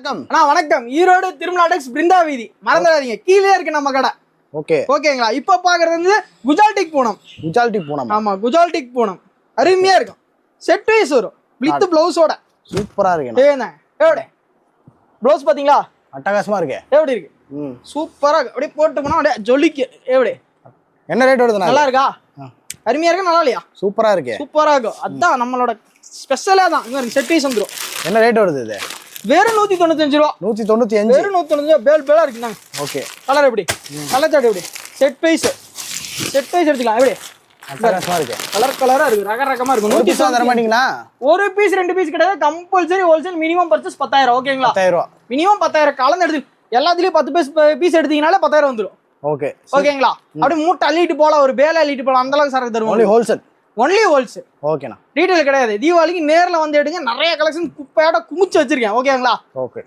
அண்ணா வணக்கம். ஈரோடு திருமலா டெக்ஸ் பிருந்தா வீதி மறந்துடாதீங்க, கீழே இருக்கு நம்ம கடை. ஓகேங்களா? இப்ப பாக்குறது வந்து குஜால்டிக் பூனம். ஆமா, குஜால்டிக் பூனம் அருமையா இருக்கும். செட் வைஸ் வரும் வித் பிளவுஸோட. சூப்பரா இருக்கு. எப்படி பிளவுஸ் பாத்தீங்களா? அட்டகாசமா இருக்கு. எப்படி இருக்கு? சூப்பரா இருக்கு. அப்படியே போட்டு போனா அப்படியே ஜொலிக்கு. எப்படி என்ன ரேட் வருது? நல்லா இருக்கா? அருமையா இருக்கா? நல்லா இல்லையா? சூப்பரா இருக்கு. சூப்பரா இருக்கும். அதான் நம்மளோட ஸ்பெஷலே தான். இங்க செட் வைஸ் வந்துரும். என்ன ரேட் வருது இது? வெறும் 195 ரூபா. 195. வெறும் 195 பேல் பேலா இருக்குங்க. ஓகே. கலர் எப்படி? கலர் சார்ட் எப்படி? செட் வைஸ் எடுத்துக்கலாம். எப்படி அட்டகாசமா இருக்கு. கலரா இருக்கு. ரகரகமா இருக்கும். 100 தர மாட்டீங்களா? ஒரு பீஸ் ரெண்டு பீஸ் கிடையாது. Compulsory wholesale. Minimum purchase 10,000. ஓகேங்களா? 10,000 ரூபாய். மினிமம் 10,000 கலந்து எடுத்து எல்லாத்துலயும் 10 பீஸ் எடுத்தீங்கனாலே 10,000 வந்துடும். ஓகே. ஓகேங்களா? அப்படியே மூட்டை அள்ளிட்டு போலாம், ஒரு பேல அள்ளிட்டு போலாம். அந்த அளவுக்கு சரக்கு தருவோம். Only wholesale. ஓகேண்ணா. ரீட்டைல் கிடையாது. தீபாவளிக்கு நேர்ல வந்து எடுங்க. நிறைய கலெக்ஷன் குப்பையோட குமிச்சு வச்சிருக்கேன். ஓகேங்களா? ஓகே.